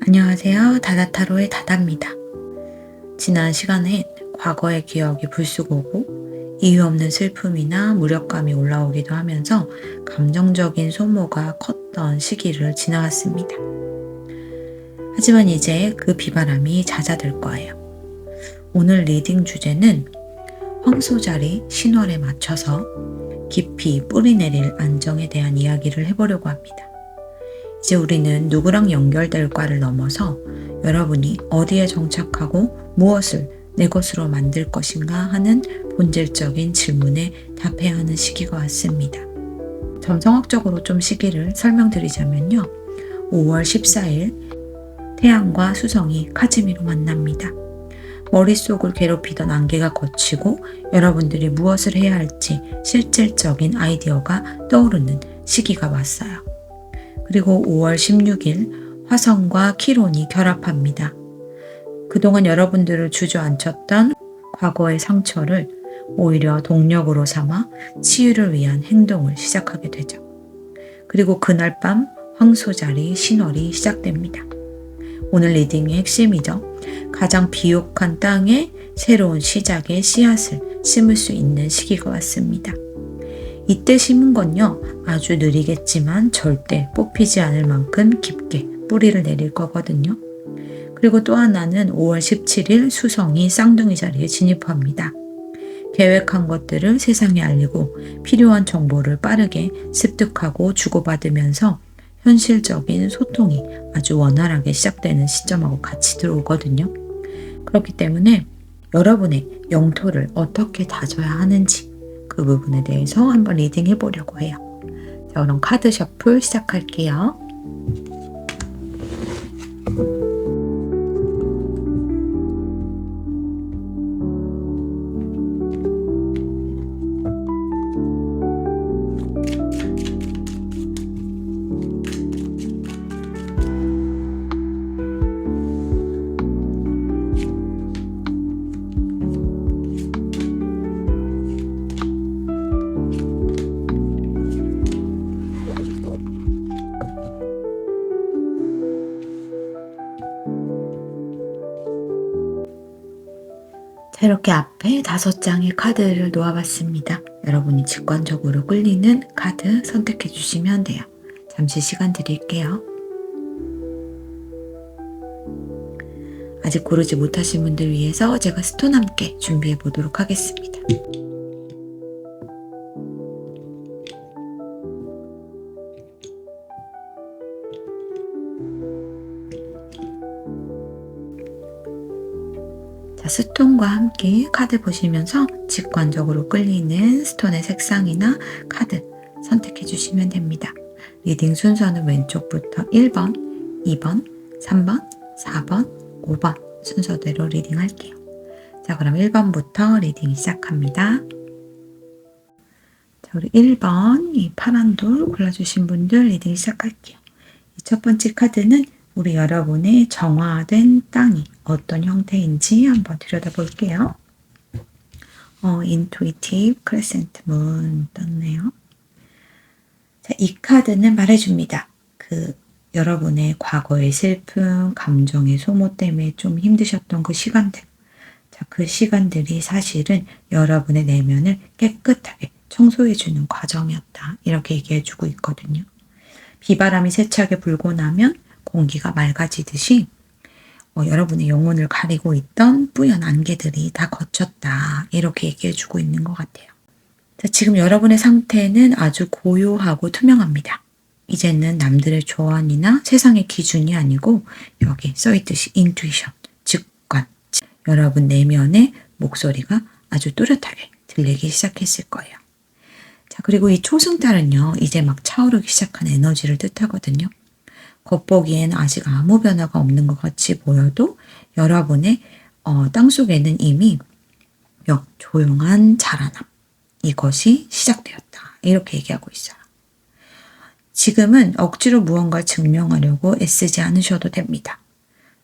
안녕하세요. 다다타로의 다다입니다. 지난 시간엔 과거의 기억이 불쑥 오고 이유 없는 슬픔이나 무력감이 올라오기도 하면서 감정적인 소모가 컸던 시기를 지나갔습니다. 하지만 이제 그 비바람이 잦아들 거예요. 오늘 리딩 주제는 황소자리 신월에 맞춰서 깊이 뿌리내릴 안정에 대한 이야기를 해보려고 합니다. 이제 우리는 누구랑 연결될까를 넘어서 여러분이 어디에 정착하고 무엇을 내 것으로 만들 것인가 하는 본질적인 질문에 답해야 하는 시기가 왔습니다. 점성학적으로 좀 시기를 설명드리자면요. 5월 14일 태양과 수성이 카즈미로 만납니다. 머릿속을 괴롭히던 안개가 걷히고 여러분들이 무엇을 해야 할지 실질적인 아이디어가 떠오르는 시기가 왔어요. 그리고 5월 16일 화성과 키론이 결합합니다. 그동안 여러분들을 주저앉혔던 과거의 상처를 오히려 동력으로 삼아 치유를 위한 행동을 시작하게 되죠. 그리고 그날 밤 황소자리 신월이 시작됩니다. 오늘 리딩의 핵심이죠. 가장 비옥한 땅에 새로운 시작의 씨앗을 심을 수 있는 시기가 왔습니다. 이때 심은 건요, 아주 느리겠지만 절대 뽑히지 않을 만큼 깊게 뿌리를 내릴 거거든요. 그리고 또 하나는 5월 17일 수성이 쌍둥이 자리에 진입합니다. 계획한 것들을 세상에 알리고 필요한 정보를 빠르게 습득하고 주고받으면서 현실적인 소통이 아주 원활하게 시작되는 시점하고 같이 들어오거든요. 그렇기 때문에 여러분의 영토를 어떻게 다져야 하는지 그 부분에 대해서 한번 리딩 해보려고 해요. 자, 그럼 카드 셔플 시작할게요. 자, 이렇게 앞에 5장의 카드를 놓아봤습니다. 여러분이 직관적으로 끌리는 카드 선택해 주시면 돼요. 잠시 시간 드릴게요. 아직 고르지 못하신 분들 위해서 제가 스톤 함께 준비해 보도록 하겠습니다. 자, 스톤과 함께 카드 보시면서 직관적으로 끌리는 스톤의 색상이나 카드 선택해 주시면 됩니다. 리딩 순서는 왼쪽부터 1번, 2번, 3번, 4번, 5번 순서대로 리딩 할게요. 자, 그럼 1번부터 리딩 시작합니다. 자, 우리 1번 이 파란 돌 골라주신 분들 리딩 시작할게요. 이 첫 번째 카드는 우리 여러분의 정화된 땅이 어떤 형태인지 한번 들여다볼게요. Intuitive Crescent Moon 떴네요. 자, 이 카드는 말해줍니다. 여러분의 과거의 슬픔, 감정의 소모 때문에 좀 힘드셨던 그 시간들. 자, 그 시간들이 사실은 여러분의 내면을 깨끗하게 청소해주는 과정이었다. 이렇게 얘기해주고 있거든요. 비바람이 세차게 불고 나면 공기가 맑아지듯이 여러분의 영혼을 가리고 있던 뿌연 안개들이 다 걷혔다. 이렇게 얘기해주고 있는 것 같아요. 자, 지금 여러분의 상태는 아주 고요하고 투명합니다. 이제는 남들의 조언이나 세상의 기준이 아니고 여기 써있듯이 인투이션, 직관, 여러분 내면의 목소리가 아주 뚜렷하게 들리기 시작했을 거예요. 자, 그리고 이 초승달은요, 이제 막 차오르기 시작한 에너지를 뜻하거든요. 겉보기엔 아직 아무 변화가 없는 것 같이 보여도 여러분의 땅속에는 이미 조용한 자라남, 이것이 시작되었다. 이렇게 얘기하고 있어요. 지금은 억지로 무언가를 증명하려고 애쓰지 않으셔도 됩니다.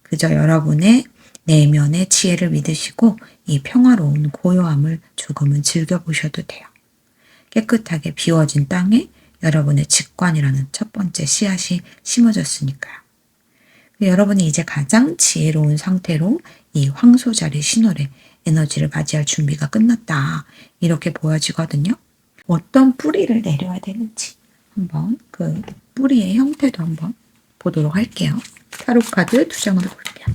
그저 여러분의 내면의 지혜를 믿으시고 이 평화로운 고요함을 조금은 즐겨보셔도 돼요. 깨끗하게 비워진 땅에 여러분의 직관이라는 첫 번째 씨앗이 심어졌으니까요. 여러분이 이제 가장 지혜로운 상태로 이 황소자리 신월의 에너지를 맞이할 준비가 끝났다. 이렇게 보여지거든요. 어떤 뿌리를 내려야 되는지 한번 그 뿌리의 형태도 한번 보도록 할게요. 타로 카드 2장으로 볼게요.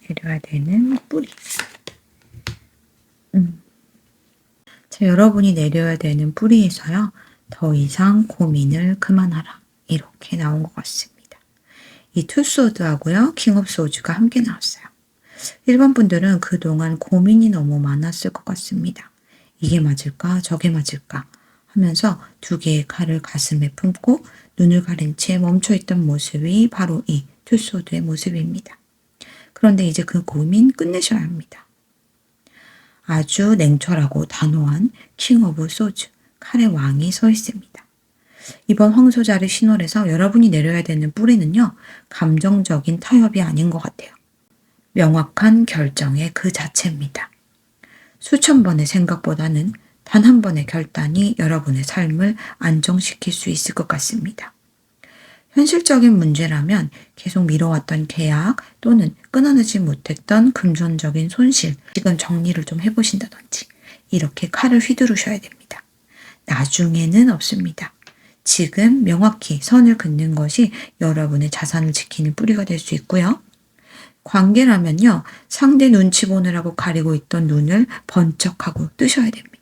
내려야 되는 뿌리. 자, 여러분이 내려야 되는 뿌리에서요. 더 이상 고민을 그만하라. 이렇게 나온 것 같습니다. 이 투소드하고요. 킹 오브 소주가 함께 나왔어요. 1번 분들은 그동안 고민이 너무 많았을 것 같습니다. 이게 맞을까? 저게 맞을까? 하면서 두 개의 칼을 가슴에 품고 눈을 가린 채 멈춰있던 모습이 바로 이 투소드의 모습입니다. 그런데 이제 그 고민 끝내셔야 합니다. 아주 냉철하고 단호한 킹 오브 소주, 칼의 왕이 서 있습니다. 이번 황소자리 신월에서 여러분이 내려야 되는 뿌리는요. 감정적인 타협이 아닌 것 같아요. 명확한 결정의 그 자체입니다. 수천 번의 생각보다는 단 한 번의 결단이 여러분의 삶을 안정시킬 수 있을 것 같습니다. 현실적인 문제라면 계속 미뤄왔던 계약 또는 끊어내지 못했던 금전적인 손실, 지금 정리를 좀 해보신다든지 이렇게 칼을 휘두르셔야 됩니다. 나중에는 없습니다. 지금 명확히 선을 긋는 것이 여러분의 자산을 지키는 뿌리가 될 수 있고요. 관계라면요. 상대 눈치 보느라고 가리고 있던 눈을 번쩍하고 뜨셔야 됩니다.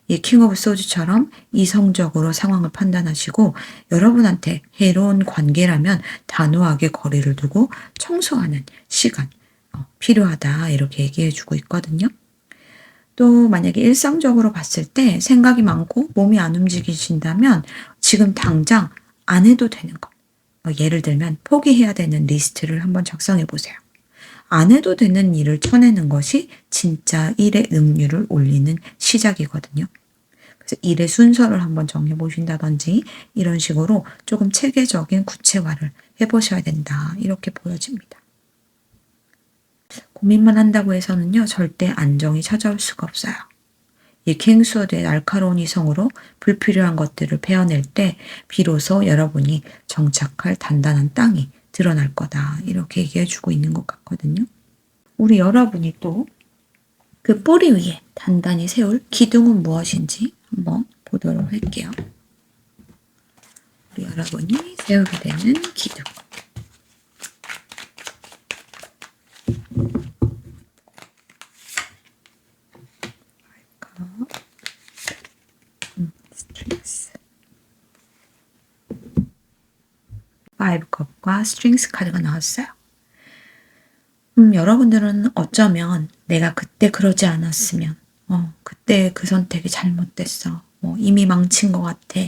이 킹 오브 소주처럼 이성적으로 상황을 판단하시고 여러분한테 해로운 관계라면 단호하게 거리를 두고 청소하는 시간 필요하다 이렇게 얘기해 주고 있거든요. 또 만약에 일상적으로 봤을 때 생각이 많고 몸이 안 움직이신다면 지금 당장 안 해도 되는 것. 예를 들면 포기해야 되는 리스트를 한번 작성해 보세요. 안 해도 되는 일을 쳐내는 것이 진짜 일의 능률을 올리는 시작이거든요. 그래서 일의 순서를 한번 정해 보신다든지 이런 식으로 조금 체계적인 구체화를 해보셔야 된다. 이렇게 보여집니다. 고민만 한다고 해서는요. 절대 안정이 찾아올 수가 없어요. 이 킹스워드의 날카로운 이성으로 불필요한 것들을 베어낼 때 비로소 여러분이 정착할 단단한 땅이 드러날 거다. 이렇게 얘기해 주고 있는 것 같거든요. 우리 여러분이 또 그 뿌리 위에 단단히 세울 기둥은 무엇인지 한번 보도록 할게요. 우리 여러분이 세우게 되는 기둥. 스트링스. 5컵과 스트링스 카드가 나왔어요. 여러분들은 어쩌면 내가 그때 그러지 않았으면 그때 그 선택이 잘못됐어. 이미 망친 것 같아.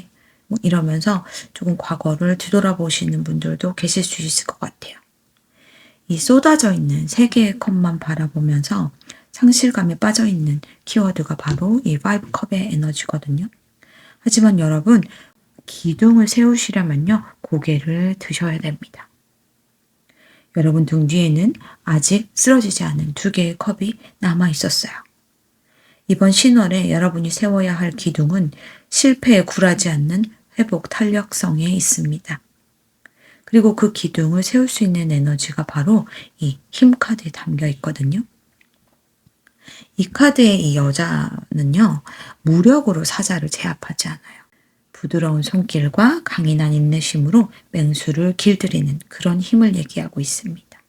이러면서 조금 과거를 뒤돌아보시는 분들도 계실 수 있을 것 같아요. 이 쏟아져 있는 세 개의 컵만 바라보면서 상실감에 빠져 있는 키워드가 바로 이 5컵의 에너지거든요. 하지만 여러분, 기둥을 세우시려면요, 고개를 드셔야 됩니다. 여러분 등 뒤에는 아직 쓰러지지 않은 두 개의 컵이 남아 있었어요. 이번 신월에 여러분이 세워야 할 기둥은 실패에 굴하지 않는 회복 탄력성에 있습니다. 그리고 그 기둥을 세울 수 있는 에너지가 바로 이 힘 카드에 담겨 있거든요. 이 카드의 이 여자는요, 무력으로 사자를 제압하지 않아요. 부드러운 손길과 강인한 인내심으로 맹수를 길들이는 그런 힘을 얘기하고 있습니다.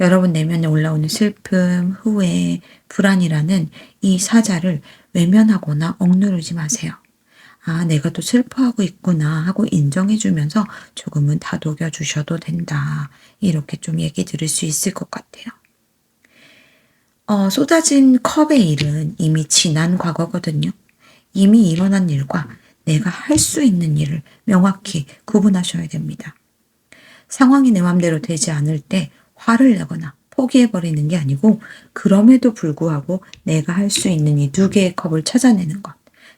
여러분 내면에 올라오는 슬픔, 후회, 불안이라는 이 사자를 외면하거나 억누르지 마세요. 아, 내가 또 슬퍼하고 있구나 하고 인정해주면서 조금은 다독여 주셔도 된다. 이렇게 좀 얘기 들을 수 있을 것 같아요. 쏟아진 컵의 일은 이미 지난 과거거든요. 이미 일어난 일과 내가 할 수 있는 일을 명확히 구분하셔야 됩니다. 상황이 내 맘대로 되지 않을 때 화를 내거나 포기해버리는 게 아니고 그럼에도 불구하고 내가 할 수 있는 이 두 개의 컵을 찾아내는 것,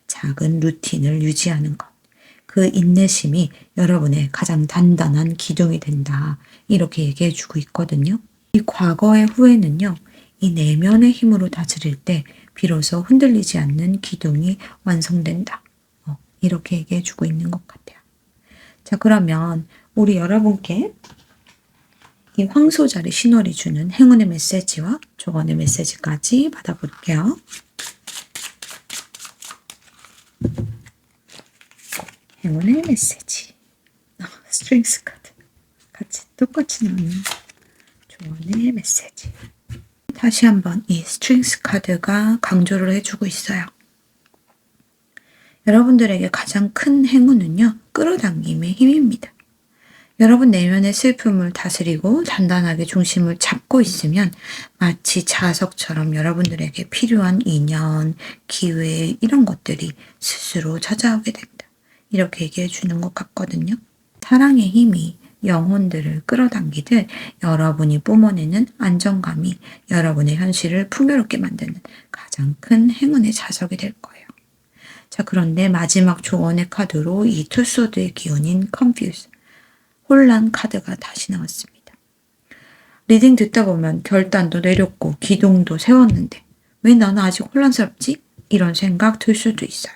작은 루틴을 유지하는 것, 그 인내심이 여러분의 가장 단단한 기둥이 된다. 이렇게 얘기해주고 있거든요. 이 과거의 후회는요. 이 내면의 힘으로 다스릴 때 비로소 흔들리지 않는 기둥이 완성된다. 이렇게 얘기해 주고 있는 것 같아요. 자, 그러면 우리 여러분께 이 황소자리 신월이 주는 행운의 메시지와 조언의 메시지까지 받아볼게요. 행운의 메시지. 스트링스 카드. 같이 똑같이 나오는 조언의 메시지. 다시 한번 이 스트링스 카드가 강조를 해주고 있어요. 여러분들에게 가장 큰 행운은요, 끌어당김의 힘입니다. 여러분 내면의 슬픔을 다스리고 단단하게 중심을 잡고 있으면 마치 자석처럼 여러분들에게 필요한 인연, 기회 이런 것들이 스스로 찾아오게 된다. 이렇게 얘기해 주는 것 같거든요. 사랑의 힘이 영혼들을 끌어당기듯 여러분이 뿜어내는 안정감이 여러분의 현실을 풍요롭게 만드는 가장 큰 행운의 자석이 될 거예요. 자, 그런데 마지막 조언의 카드로 이 투소드의 기운인 confuse, 혼란 카드가 다시 나왔습니다. 리딩 듣다 보면 결단도 내렸고 기둥도 세웠는데 왜 나는 아직 혼란스럽지? 이런 생각 들 수도 있어요.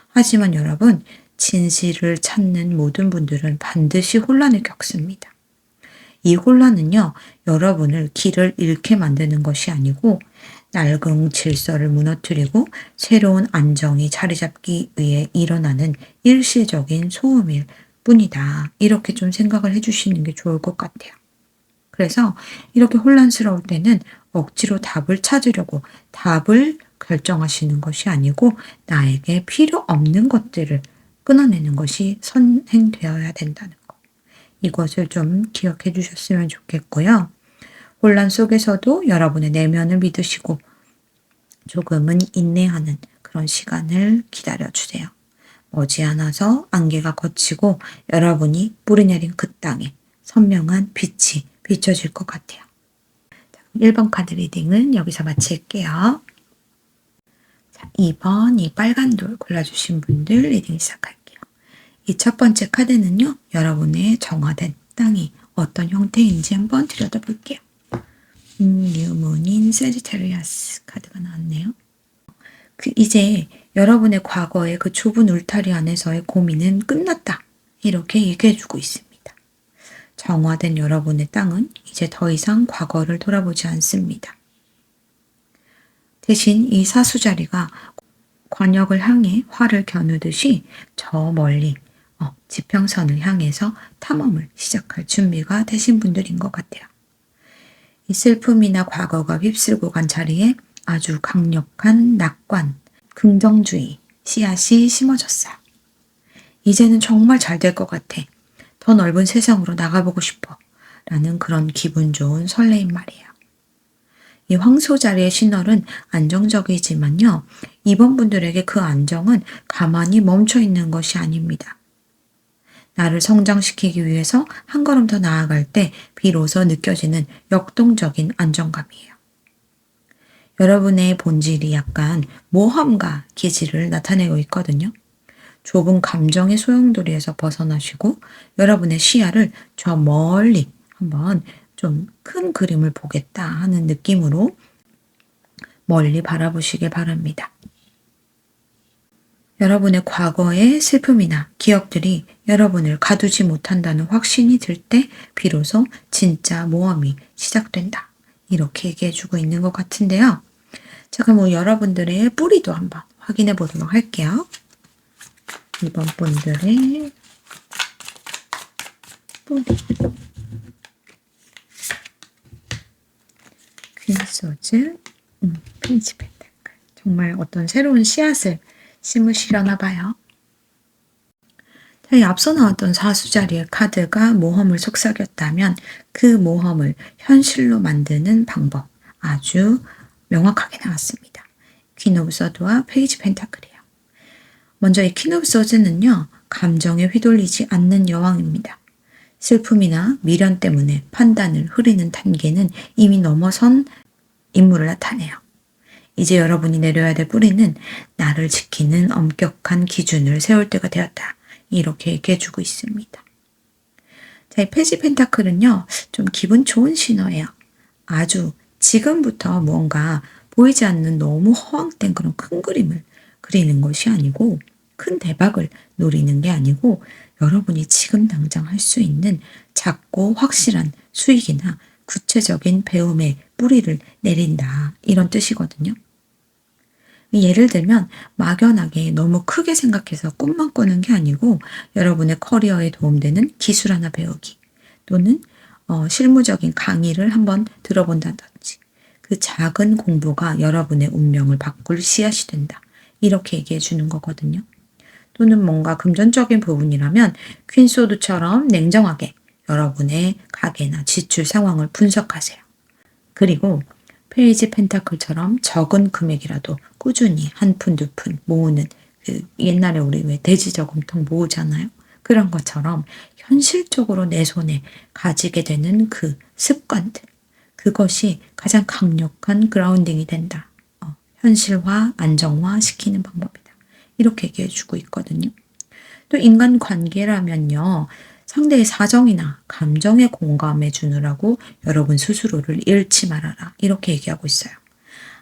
하지만 여러분, 진실을 찾는 모든 분들은 반드시 혼란을 겪습니다. 이 혼란은요, 여러분을 길을 잃게 만드는 것이 아니고 낡은 질서를 무너뜨리고 새로운 안정이 자리 잡기 위해 일어나는 일시적인 소음일 뿐이다. 이렇게 좀 생각을 해주시는 게 좋을 것 같아요. 그래서 이렇게 혼란스러울 때는 억지로 답을 찾으려고 답을 결정하시는 것이 아니고 나에게 필요 없는 것들을 끊어내는 것이 선행되어야 된다는 거. 이것을 좀 기억해 주셨으면 좋겠고요. 혼란 속에서도 여러분의 내면을 믿으시고 조금은 인내하는 그런 시간을 기다려 주세요. 머지않아서 안개가 걷히고 여러분이 뿌리내린 그 땅에 선명한 빛이 비춰질 것 같아요. 1번 카드 리딩은 여기서 마칠게요. 자, 2번 이 빨간 돌 골라주신 분들 리딩 시작할게요. 이 첫 번째 카드는요, 여러분의 정화된 땅이 어떤 형태인지 한번 들여다볼게요. 뉴문인 세지테리아스 카드가 나왔네요. 이제 여러분의 과거의 그 좁은 울타리 안에서의 고민은 끝났다. 이렇게 얘기해주고 있습니다. 정화된 여러분의 땅은 이제 더 이상 과거를 돌아보지 않습니다. 대신 이 사수자리가 관역을 향해 활을 겨누듯이 저 멀리 지평선을 향해서 탐험을 시작할 준비가 되신 분들인 것 같아요. 이 슬픔이나 과거가 휩쓸고 간 자리에 아주 강력한 낙관, 긍정주의, 씨앗이 심어졌어요. 이제는 정말 잘 될 것 같아. 더 넓은 세상으로 나가보고 싶어. 라는 그런 기분 좋은 설레임 말이에요. 이 황소자리의 신월은 안정적이지만요. 이번 분들에게 그 안정은 가만히 멈춰 있는 것이 아닙니다. 나를 성장시키기 위해서 한 걸음 더 나아갈 때 비로소 느껴지는 역동적인 안정감이에요. 여러분의 본질이 약간 모험가 기질을 나타내고 있거든요. 좁은 감정의 소용돌이에서 벗어나시고 여러분의 시야를 저 멀리 한번 좀 큰 그림을 보겠다 하는 느낌으로 멀리 바라보시길 바랍니다. 여러분의 과거의 슬픔이나 기억들이 여러분을 가두지 못한다는 확신이 들 때 비로소 진짜 모험이 시작된다. 이렇게 얘기해주고 있는 것 같은데요. 자, 그럼 여러분들의 뿌리도 한번 확인해 보도록 할게요. 이번 분들의 뿌리. 퀸소즈, 페이지 펜타클. 정말 어떤 새로운 씨앗을 심으시려나 봐요. 자, 이 앞서 나왔던 사수자리의 카드가 모험을 속삭였다면 그 모험을 현실로 만드는 방법 아주 명확하게 나왔습니다. 퀸 오브 서드와 페이지 펜타클이에요. 먼저 이 퀸 오브 서드는요, 감정에 휘둘리지 않는 여왕입니다. 슬픔이나 미련 때문에 판단을 흐리는 단계는 이미 넘어선 인물을 나타내요. 이제 여러분이 내려야 될 뿌리는 나를 지키는 엄격한 기준을 세울 때가 되었다. 이렇게 얘기해주고 있습니다. 자, 이 페이지 펜타클은요, 좀 기분 좋은 신호예요. 아주 지금부터 무언가 보이지 않는 너무 허황된 그런 큰 그림을 그리는 것이 아니고, 큰 대박을 노리는 게 아니고, 여러분이 지금 당장 할 수 있는 작고 확실한 수익이나 구체적인 배움의 뿌리를 내린다, 이런 뜻이거든요. 예를 들면 막연하게 너무 크게 생각해서 꿈만 꾸는 게 아니고, 여러분의 커리어에 도움되는 기술 하나 배우기, 또는 실무적인 강의를 한번 들어본다든지, 그 작은 공부가 여러분의 운명을 바꿀 씨앗이 된다, 이렇게 얘기해 주는 거거든요. 또는 뭔가 금전적인 부분이라면 퀸소드처럼 냉정하게 여러분의 가계나 지출 상황을 분석하세요. 그리고 페이지 펜타클처럼 적은 금액이라도 꾸준히 한 푼, 두 푼 모으는, 그 옛날에 우리 왜 돼지 저금통 모으잖아요. 그런 것처럼 현실적으로 내 손에 가지게 되는 그 습관들, 그것이 가장 강력한 그라운딩이 된다. 현실화, 안정화 시키는 방법이다. 이렇게 얘기해 주고 있거든요. 또 인간관계라면요, 상대의 사정이나 감정에 공감해 주느라고 여러분 스스로를 잃지 말아라, 이렇게 얘기하고 있어요.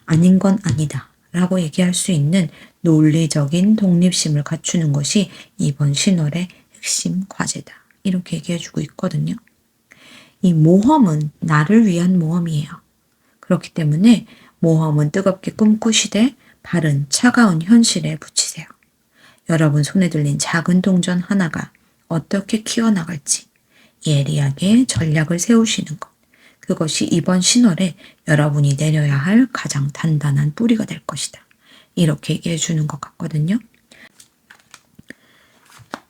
아닌 건 아니다 라고 얘기할 수 있는 논리적인 독립심을 갖추는 것이 이번 신월의 핵심 과제다, 이렇게 얘기해 주고 있거든요. 이 모험은 나를 위한 모험이에요. 그렇기 때문에 모험은 뜨겁게 꿈꾸시되 발은 차가운 현실에 붙이세요. 여러분 손에 들린 작은 동전 하나가 어떻게 키워나갈지 예리하게 전략을 세우시는 것, 그것이 이번 신월에 여러분이 내려야 할 가장 단단한 뿌리가 될 것이다, 이렇게 얘기해 주는 것 같거든요.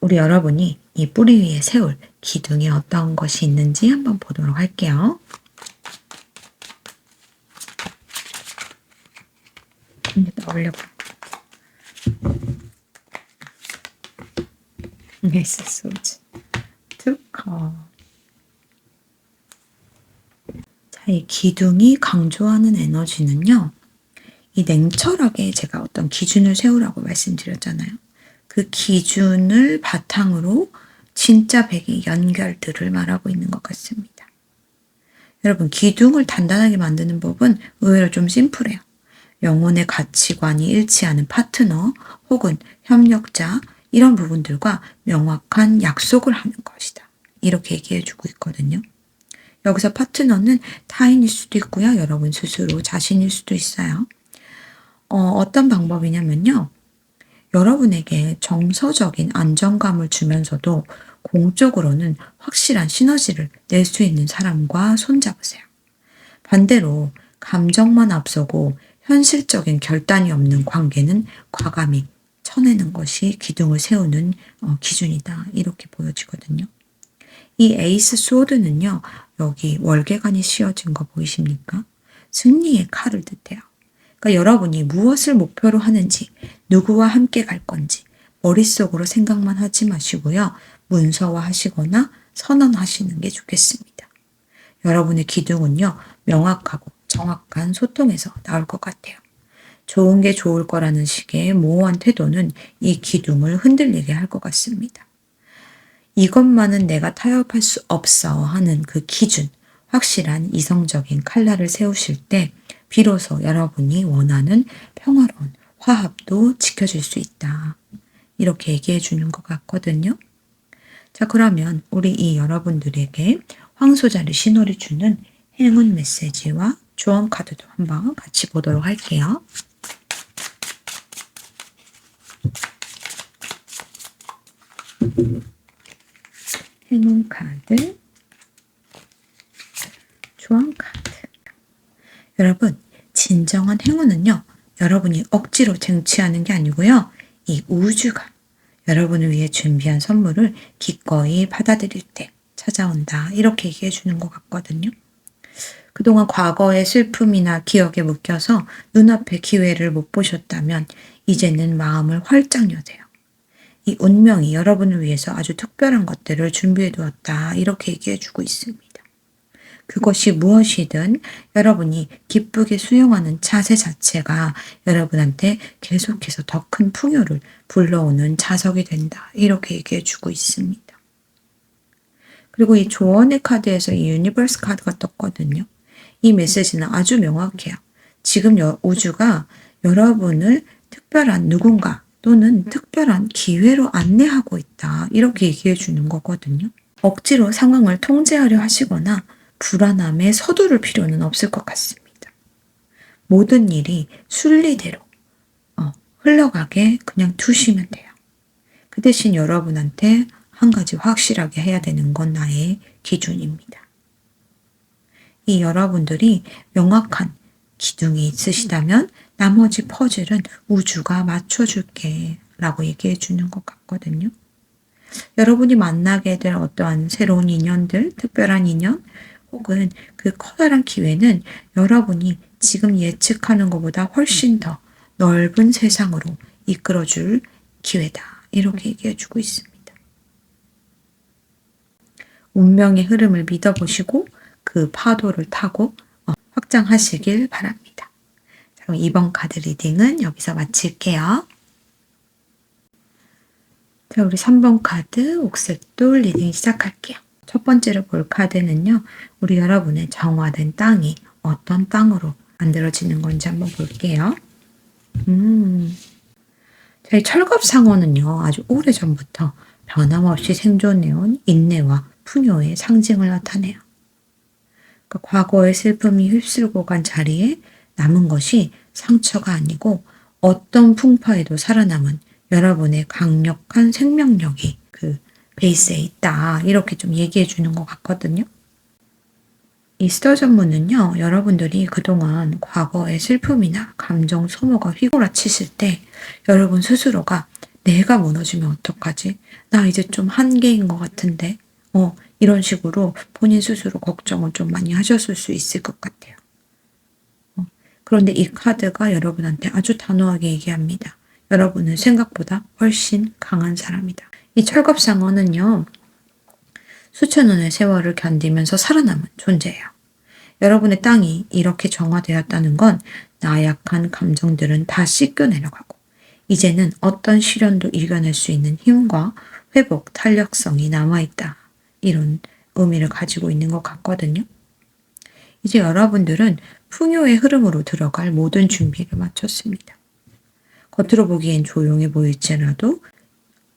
우리 여러분이 이 뿌리 위에 세울 기둥이 어떤 것이 있는지 한번 보도록 할게요. 올려볼까? Ace of Swords, Two Cups. 자, 이 기둥이 강조하는 에너지는요, 이 냉철하게 제가 어떤 기준을 세우라고 말씀드렸잖아요. 그 기준을 바탕으로 진짜 백의 연결들을 말하고 있는 것 같습니다. 여러분, 기둥을 단단하게 만드는 법은 의외로 좀 심플해요. 영혼의 가치관이 일치하는 파트너 혹은 협력자, 이런 부분들과 명확한 약속을 하는 것이다, 이렇게 얘기해 주고 있거든요. 여기서 파트너는 타인일 수도 있고요, 여러분 스스로 자신일 수도 있어요. 어떤 방법이냐면요, 여러분에게 정서적인 안정감을 주면서도 공적으로는 확실한 시너지를 낼 수 있는 사람과 손잡으세요. 반대로 감정만 앞서고 현실적인 결단이 없는 관계는 과감히 쳐내는 것이 기둥을 세우는 기준이다, 이렇게 보여지거든요. 이 에이스 소드는요, 여기 월계관이 씌워진 거 보이십니까? 승리의 칼을 뜻해요. 그러니까 여러분이 무엇을 목표로 하는지, 누구와 함께 갈 건지 머릿속으로 생각만 하지 마시고요, 문서화하시거나 선언하시는 게 좋겠습니다. 여러분의 기둥은요, 명확하고 정확한 소통에서 나올 것 같아요. 좋은 게 좋을 거라는 식의 모호한 태도는 이 기둥을 흔들리게 할 것 같습니다. 이것만은 내가 타협할 수 없어 하는 그 기준, 확실한 이성적인 칼날을 세우실 때 비로소 여러분이 원하는 평화로운 화합도 지켜질 수 있다, 이렇게 얘기해 주는 것 같거든요. 자, 그러면 우리 이 여러분들에게 황소자리 신월이 주는 행운 메시지와 조언 카드도 한번 같이 보도록 할게요. 행운 카드, 조언 카드. 여러분, 진정한 행운은요, 여러분이 억지로 쟁취하는 게 아니고요, 이 우주가 여러분을 위해 준비한 선물을 기꺼이 받아들일 때 찾아온다, 이렇게 얘기해 주는 것 같거든요. 그동안 과거의 슬픔이나 기억에 묶여서 눈앞에 기회를 못 보셨다면 이제는 마음을 활짝 여세요. 이 운명이 여러분을 위해서 아주 특별한 것들을 준비해 두었다, 이렇게 얘기해 주고 있습니다. 그것이 무엇이든 여러분이 기쁘게 수용하는 자세 자체가 여러분한테 계속해서 더 큰 풍요를 불러오는 자석이 된다, 이렇게 얘기해 주고 있습니다. 그리고 이 조언의 카드에서 이 유니버스 카드가 떴거든요. 이 메시지는 아주 명확해요. 지금 우주가 여러분을 특별한 누군가 또는 특별한 기회로 안내하고 있다. 이렇게 얘기해 주는 거거든요. 억지로 상황을 통제하려 하시거나 불안함에 서두를 필요는 없을 것 같습니다. 모든 일이 순리대로 흘러가게 그냥 두시면 돼요. 그 대신 여러분한테 한 가지 확실하게 해야 되는 건 나의 기준입니다. 이 여러분들이 명확한 기둥이 있으시다면 나머지 퍼즐은 우주가 맞춰줄게 라고 얘기해 주는 것 같거든요. 여러분이 만나게 될 어떠한 새로운 인연들, 특별한 인연, 혹은 그 커다란 기회는 여러분이 지금 예측하는 것보다 훨씬 더 넓은 세상으로 이끌어줄 기회다. 이렇게 얘기해 주고 있습니다. 운명의 흐름을 믿어보시고 그 파도를 타고 확장하시길 바랍니다. 자, 그럼 이번 카드 리딩은 여기서 마칠게요. 자, 우리 3번 카드 옥색돌 리딩 시작할게요. 첫 번째로 볼 카드는요. 우리 여러분의 정화된 땅이 어떤 땅으로 만들어지는 건지 한번 볼게요. 저희 철갑상어는요. 아주 오래전부터 변함없이 생존해온 인내와 풍요의 상징을 나타내요. 그러니까 과거의 슬픔이 휩쓸고 간 자리에 남은 것이 상처가 아니고 어떤 풍파에도 살아남은 여러분의 강력한 생명력이 그 베이스에 있다. 이렇게 좀 얘기해 주는 것 같거든요. 이 스터 전문은요. 여러분들이 그동안 과거의 슬픔이나 감정 소모가 휘몰아치실 때 여러분 스스로가 내가 무너지면 어떡하지? 나 이제 좀 한계인 것 같은데 이런 식으로 본인 스스로 걱정을 좀 많이 하셨을 수 있을 것 같아요. 그런데 이 카드가 여러분한테 아주 단호하게 얘기합니다. 여러분은 생각보다 훨씬 강한 사람이다. 이 철갑상어는요. 수천 년의 세월을 견디면서 살아남은 존재예요. 여러분의 땅이 이렇게 정화되었다는 건 나약한 감정들은 다 씻겨내려가고 이제는 어떤 시련도 이겨낼 수 있는 힘과 회복, 탄력성이 남아있다. 이런 의미를 가지고 있는 것 같거든요. 이제 여러분들은 풍요의 흐름으로 들어갈 모든 준비를 마쳤습니다. 겉으로 보기엔 조용해 보일지라도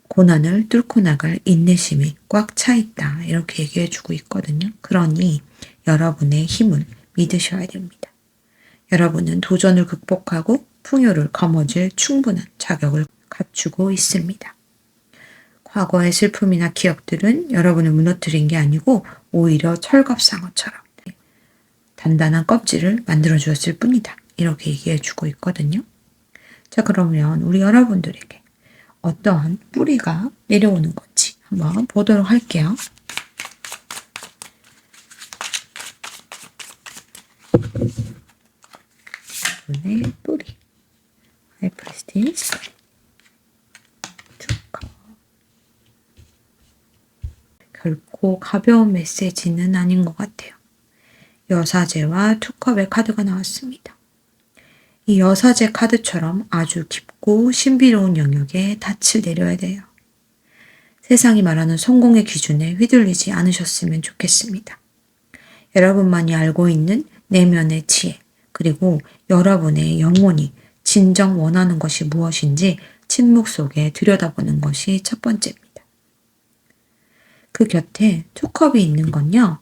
고난을 뚫고 나갈 인내심이 꽉 차 있다. 이렇게 얘기해 주고 있거든요. 그러니 여러분의 힘을 믿으셔야 됩니다. 여러분은 도전을 극복하고 풍요를 거머쥘 충분한 자격을 갖추고 있습니다. 과거의 슬픔이나 기억들은 여러분을 무너뜨린 게 아니고 오히려 철갑상어처럼 단단한 껍질을 만들어 주었을 뿐이다. 이렇게 얘기해 주고 있거든요. 자, 그러면 우리 여러분들에게 어떠한 뿌리가 내려오는 건지 한번 보도록 할게요. 여러분의 뿌리. 하이프리스티스. 투컵. 결코 가벼운 메시지는 아닌 것 같아요. 여사제와 투컵의 카드가 나왔습니다. 이 여사제 카드처럼 아주 깊고 신비로운 영역에 닻을 내려야 돼요. 세상이 말하는 성공의 기준에 휘둘리지 않으셨으면 좋겠습니다. 여러분만이 알고 있는 내면의 지혜, 그리고 여러분의 영혼이 진정 원하는 것이 무엇인지 침묵 속에 들여다보는 것이 첫 번째입니다. 그 곁에 투컵이 있는 건요.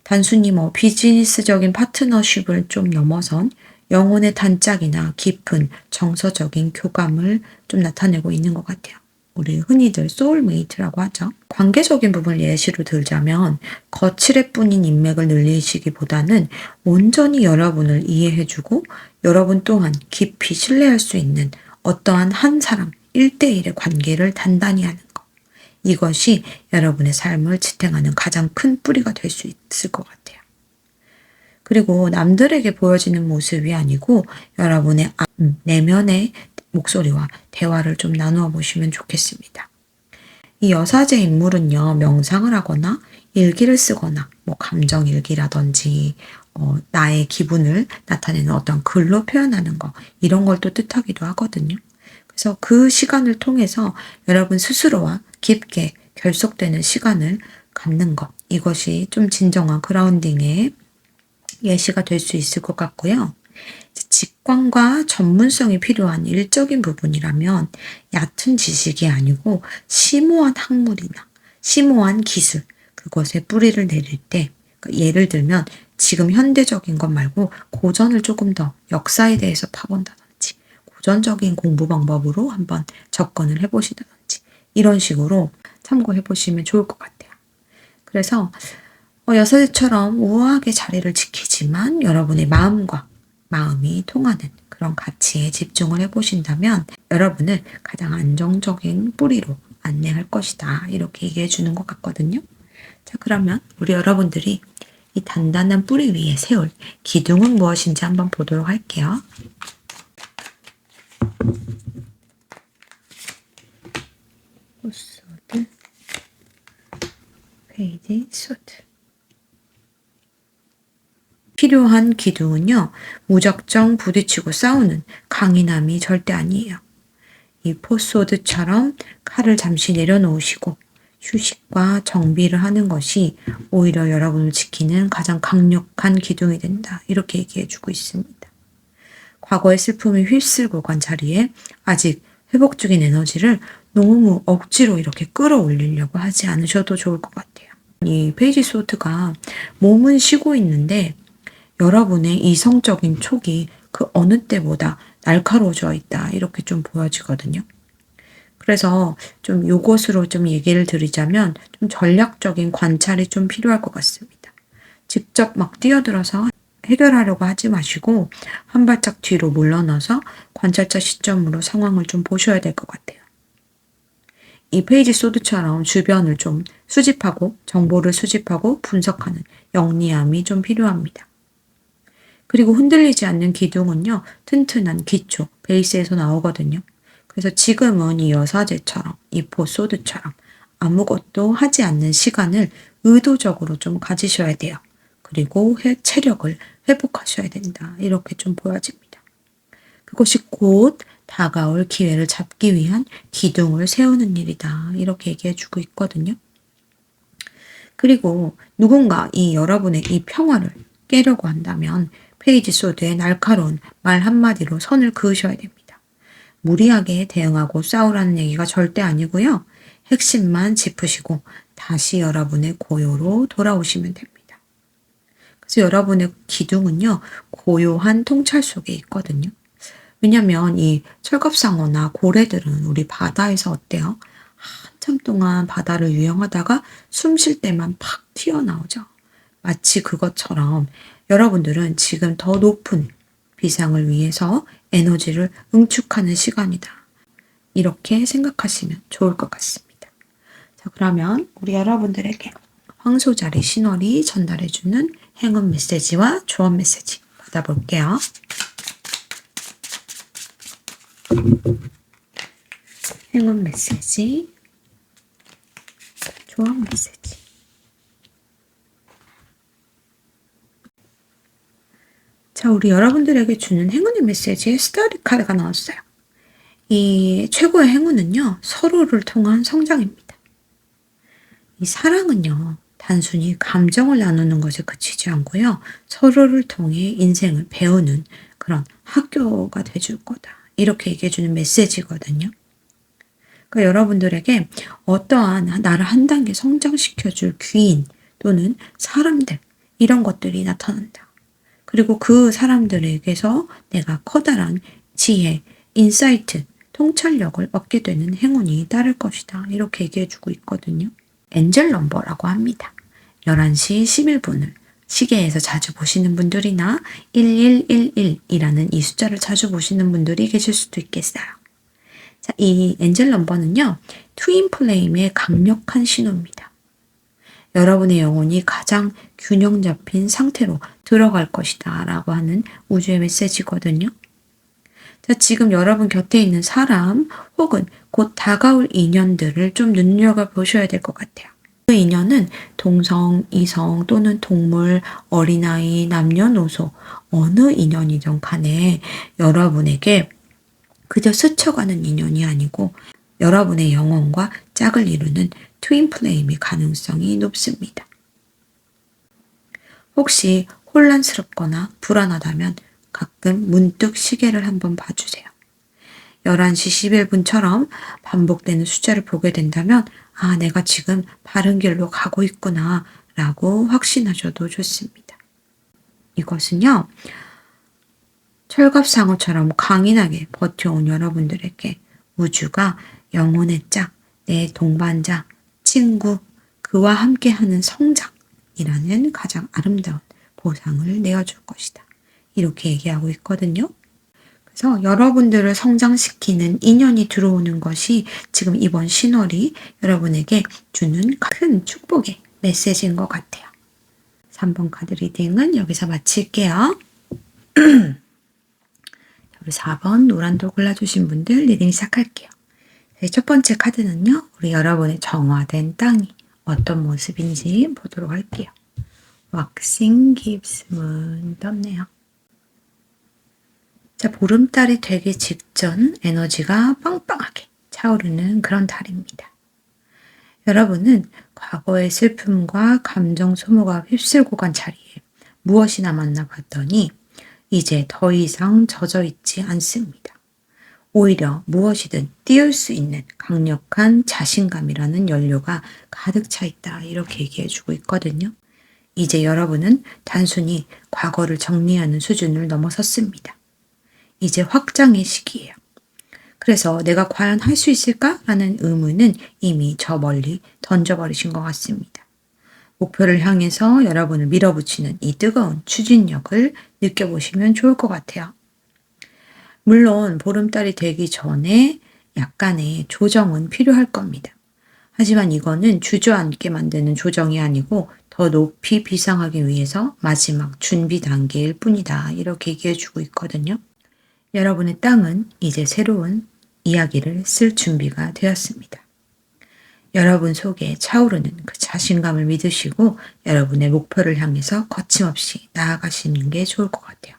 단순히 비즈니스적인 파트너십을 좀 넘어선 영혼의 단짝이나 깊은 정서적인 교감을 좀 나타내고 있는 것 같아요. 우리 흔히들 소울메이트라고 하죠. 관계적인 부분을 예시로 들자면 거칠애뿐인 인맥을 늘리시기보다는 온전히 여러분을 이해해주고 여러분 또한 깊이 신뢰할 수 있는 어떠한 한 사람 1대1의 관계를 단단히 하는 것. 이것이 여러분의 삶을 지탱하는 가장 큰 뿌리가 될 수 있을 것 같아요. 그리고 남들에게 보여지는 모습이 아니고 여러분의 내면의 목소리와 대화를 좀 나누어 보시면 좋겠습니다. 이 여사제 인물은요, 명상을 하거나 일기를 쓰거나 감정 일기라든지 나의 기분을 나타내는 어떤 글로 표현하는 거 이런 걸 또 뜻하기도 하거든요. 그래서 그 시간을 통해서 여러분 스스로와 깊게 결속되는 시간을 갖는 것 이것이 좀 진정한 그라운딩의 예시가 될 수 있을 것 같고요. 직관과 전문성이 필요한 일적인 부분이라면 얕은 지식이 아니고 심오한 학문이나 심오한 기술, 그것에 뿌리를 내릴 때, 예를 들면 지금 현대적인 것 말고 고전을 조금 더 역사에 대해서 파본다든지 고전적인 공부 방법으로 한번 접근을 해보시다든지 이런 식으로 참고해 보시면 좋을 것 같아요. 그래서 여사제처럼 우아하게 자리를 지키지만 여러분의 마음과 마음이 통하는 그런 가치에 집중을 해보신다면 여러분을 가장 안정적인 뿌리로 안내할 것이다. 이렇게 얘기해 주는 것 같거든요. 자, 그러면 우리 여러분들이 이 단단한 뿌리 위에 세울 기둥은 무엇인지 한번 보도록 할게요. 포소드, 페이지 소드. 필요한 기둥은요, 무작정 부딪히고 싸우는 강인함이 절대 아니에요. 이 포소드처럼 칼을 잠시 내려놓으시고 휴식과 정비를 하는 것이 오히려 여러분을 지키는 가장 강력한 기둥이 된다. 이렇게 얘기해주고 있습니다. 과거의 슬픔이 휩쓸고 간 자리에 아직 회복 중인 에너지를 너무 억지로 이렇게 끌어올리려고 하지 않으셔도 좋을 것 같아요. 이 페이지 소드가 몸은 쉬고 있는데 여러분의 이성적인 촉이 그 어느 때보다 날카로워져 있다. 이렇게 좀 보여지거든요. 그래서 좀 요것으로 좀 얘기를 드리자면 좀 전략적인 관찰이 좀 필요할 것 같습니다. 직접 막 뛰어들어서 해결하려고 하지 마시고 한 발짝 뒤로 물러나서 관찰자 시점으로 상황을 좀 보셔야 될 것 같아요. 이 페이지 소드처럼 주변을 좀 수집하고 정보를 수집하고 분석하는 영리함이 좀 필요합니다. 그리고 흔들리지 않는 기둥은요, 튼튼한 기초, 베이스에서 나오거든요. 그래서 지금은 이 여사제처럼, 이 포소드처럼 아무것도 하지 않는 시간을 의도적으로 좀 가지셔야 돼요. 그리고 체력을 회복하셔야 된다. 이렇게 좀 보여집니다. 그것이 곧 다가올 기회를 잡기 위한 기둥을 세우는 일이다. 이렇게 얘기해주고 있거든요. 그리고 누군가 여러분의 이 평화를 깨려고 한다면 페이지 소드의 날카로운 말 한마디로 선을 그으셔야 됩니다. 무리하게 대응하고 싸우라는 얘기가 절대 아니고요. 핵심만 짚으시고 다시 여러분의 고요로 돌아오시면 됩니다. 그래서 여러분의 기둥은요, 고요한 통찰 속에 있거든요. 왜냐면 이 철갑상어나 고래들은 우리 바다에서 어때요? 한참 동안 바다를 유영하다가 숨 쉴 때만 팍 튀어나오죠. 마치 그것처럼 여러분들은 지금 더 높은 비상을 위해서 에너지를 응축하는 시간이다. 이렇게 생각하시면 좋을 것 같습니다. 자, 그러면 우리 여러분들에게 황소자리 신월이 전달해주는 행운 메시지와 조언 메시지 받아볼게요. 행운 메시지, 조언 메시지. 자, 우리 여러분들에게 주는 행운의 메시지에 스타리 카드가 나왔어요. 이 최고의 행운은요, 서로를 통한 성장입니다. 이 사랑은요, 단순히 감정을 나누는 것에 그치지 않고요, 서로를 통해 인생을 배우는 그런 학교가 돼줄 거다. 이렇게 얘기해주는 메시지거든요. 그러니까 여러분들에게 어떠한 나를 한 단계 성장시켜줄 귀인 또는 사람들, 이런 것들이 나타난다. 그리고 그 사람들에게서 내가 커다란 지혜, 인사이트, 통찰력을 얻게 되는 행운이 따를 것이다. 이렇게 얘기해주고 있거든요. 엔젤 넘버라고 합니다. 11시 11분을 시계에서 자주 보시는 분들이나 1111이라는 이 숫자를 자주 보시는 분들이 계실 수도 있겠어요. 자, 이 엔젤 넘버는요, 트윈 플레임의 강력한 신호입니다. 여러분의 영혼이 가장 균형 잡힌 상태로 들어갈 것이다 라고 하는 우주의 메시지거든요. 자, 지금 여러분 곁에 있는 사람 혹은 곧 다가올 인연들을 좀 눈여겨보셔야 될 것 같아요. 그 인연은 동성, 이성 또는 동물, 어린아이, 남녀노소 어느 인연이든 간에 여러분에게 그저 스쳐가는 인연이 아니고 여러분의 영혼과 짝을 이루는 트윈 플레임의 가능성이 높습니다. 혹시 혼란스럽거나 불안하다면 가끔 문득 시계를 한번 봐주세요. 11시 11분처럼 반복되는 숫자를 보게 된다면, 아, 내가 지금 바른 길로 가고 있구나 라고 확신하셔도 좋습니다. 이것은요, 철갑상어처럼 강인하게 버텨온 여러분들에게 우주가 영혼의 짝, 내 동반자, 친구, 그와 함께하는 성장이라는 가장 아름다운 보상을 내어줄 것이다. 이렇게 얘기하고 있거든요. 그래서 여러분들을 성장시키는 인연이 들어오는 것이 지금 이번 신월이 여러분에게 주는 큰 축복의 메시지인 것 같아요. 3번 카드 리딩은 여기서 마칠게요. 우리 4번 노란돌 골라주신 분들 리딩 시작할게요. 첫 번째 카드는요, 우리 여러분의 정화된 땅이 어떤 모습인지 보도록 할게요. 왁싱 깁스 문 떴네요. 자, 보름달이 되기 직전 에너지가 빵빵하게 차오르는 그런 달입니다. 여러분은 과거의 슬픔과 감정 소모가 휩쓸고 간 자리에 무엇이 남았나 봤더니 이제 더 이상 젖어 있지 않습니다. 오히려 무엇이든 띄울 수 있는 강력한 자신감이라는 연료가 가득 차 있다. 이렇게 얘기해 주고 있거든요. 이제 여러분은 단순히 과거를 정리하는 수준을 넘어섰습니다. 이제 확장의 시기예요. 그래서 내가 과연 할 수 있을까라는 의문은 이미 저 멀리 던져버리신 것 같습니다. 목표를 향해서 여러분을 밀어붙이는 이 뜨거운 추진력을 느껴보시면 좋을 것 같아요. 물론 보름달이 되기 전에 약간의 조정은 필요할 겁니다. 하지만 이거는 주저앉게 만드는 조정이 아니고 더 높이 비상하기 위해서 마지막 준비 단계일 뿐이다. 이렇게 얘기해주고 있거든요. 여러분의 땅은 이제 새로운 이야기를 쓸 준비가 되었습니다. 여러분 속에 차오르는 그 자신감을 믿으시고 여러분의 목표를 향해서 거침없이 나아가시는 게 좋을 것 같아요.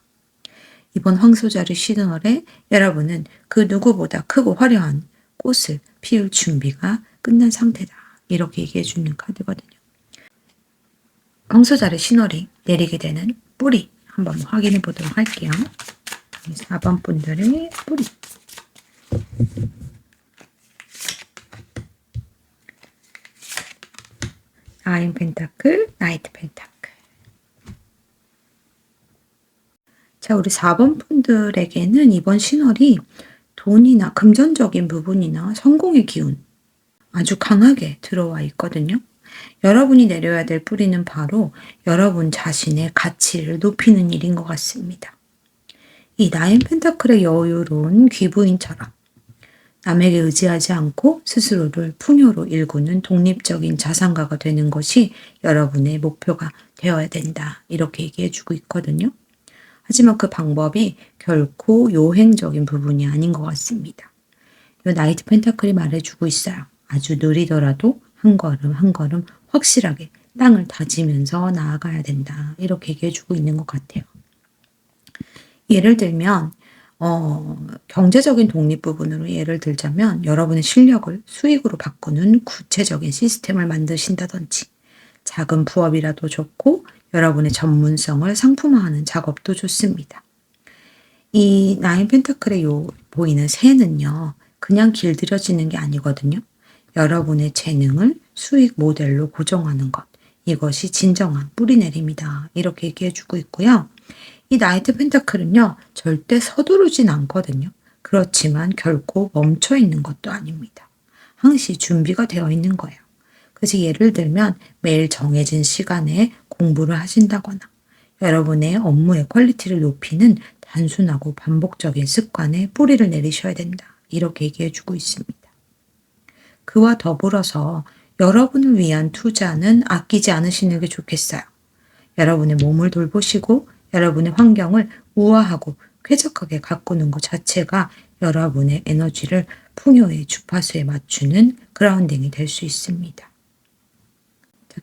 이번 황소자리 시그널에 여러분은 그 누구보다 크고 화려한 꽃을 피울 준비가 끝난 상태다. 이렇게 얘기해 주는 카드거든요. 황소자리 신월이 내리게 되는 뿌리 한번 확인해 보도록 할게요. 4번 분들의 뿌리. 아인 펜타클, 나이트 펜타클. 자, 우리 4번 분들에게는 이번 신월이 돈이나 금전적인 부분이나 성공의 기운 아주 강하게 들어와 있거든요. 여러분이 내려야 될 뿌리는 바로 여러분 자신의 가치를 높이는 일인 것 같습니다. 이 나인 펜타클의 여유로운 귀부인처럼 남에게 의지하지 않고 스스로를 풍요로 일구는 독립적인 자산가가 되는 것이 여러분의 목표가 되어야 된다. 이렇게 얘기해 주고 있거든요. 하지만 그 방법이 결코 요행적인 부분이 아닌 것 같습니다. 이 나이트 펜타클이 말해주고 있어요. 아주 느리더라도 한 걸음 한 걸음 확실하게 땅을 다지면서 나아가야 된다. 이렇게 얘기해 주고 있는 것 같아요. 예를 들면 경제적인 독립 부분으로 예를 들자면 여러분의 실력을 수익으로 바꾸는 구체적인 시스템을 만드신다든지 작은 부업이라도 좋고 여러분의 전문성을 상품화하는 작업도 좋습니다. 이 나인 펜타클에 보이는 새는요. 그냥 길들여지는 게 아니거든요. 여러분의 재능을 수익 모델로 고정하는 것. 이것이 진정한 뿌리내림이다. 이렇게 얘기해 주고 있고요. 이 나이트 펜타클은요. 절대 서두르진 않거든요. 그렇지만 결코 멈춰 있는 것도 아닙니다. 항시 준비가 되어 있는 거예요. 그래서 예를 들면 매일 정해진 시간에 공부를 하신다거나 여러분의 업무의 퀄리티를 높이는 단순하고 반복적인 습관에 뿌리를 내리셔야 된다. 이렇게 얘기해 주고 있습니다. 그와 더불어서 여러분을 위한 투자는 아끼지 않으시는 게 좋겠어요. 여러분의 몸을 돌보시고 여러분의 환경을 우아하고 쾌적하게 가꾸는 것 자체가 여러분의 에너지를 풍요의 주파수에 맞추는 그라운딩이 될 수 있습니다.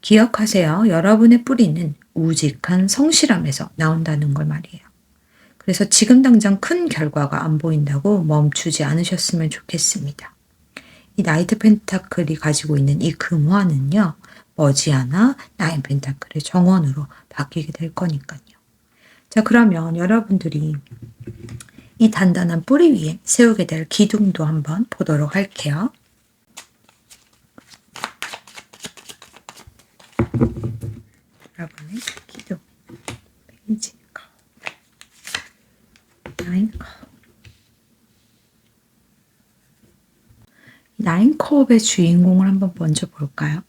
기억하세요. 여러분의 뿌리는 우직한 성실함에서 나온다는 걸 말이에요. 그래서 지금 당장 큰 결과가 안 보인다고 멈추지 않으셨으면 좋겠습니다. 이 나이트 펜타클이 가지고 있는 이 금화는요. 머지않아 나인 펜타클의 정원으로 바뀌게 될 거니까요. 자, 그러면 여러분들이 이 단단한 뿌리 위에 세우게 될 기둥도 한번 보도록 할게요. 여러분의 기둥 페이지 나인컵의 주인공을 한번 먼저 볼까요?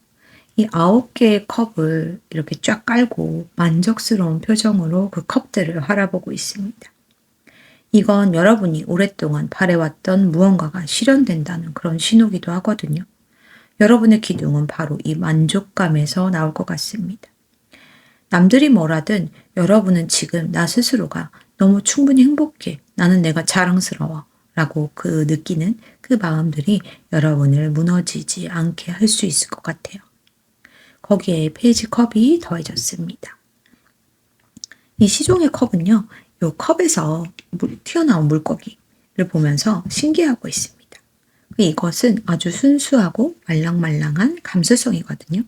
이 9개의 컵을 이렇게 쫙 깔고 만족스러운 표정으로 그 컵들을 바라보고 있습니다. 이건 여러분이 오랫동안 바래왔던 무언가가 실현된다는 그런 신호기도 하거든요. 여러분의 기둥은 바로 이 만족감에서 나올 것 같습니다. 남들이 뭐라든 여러분은 지금 나 스스로가 너무 충분히 행복해. 나는 내가 자랑스러워. 라고 그 느끼는 그 마음들이 여러분을 무너지지 않게 할 수 있을 것 같아요. 거기에 페이지 컵이 더해졌습니다. 이 시종의 컵은요, 이 컵에서 튀어나온 물고기를 보면서 신기해하고 있습니다. 이것은 아주 순수하고 말랑말랑한 감수성이거든요.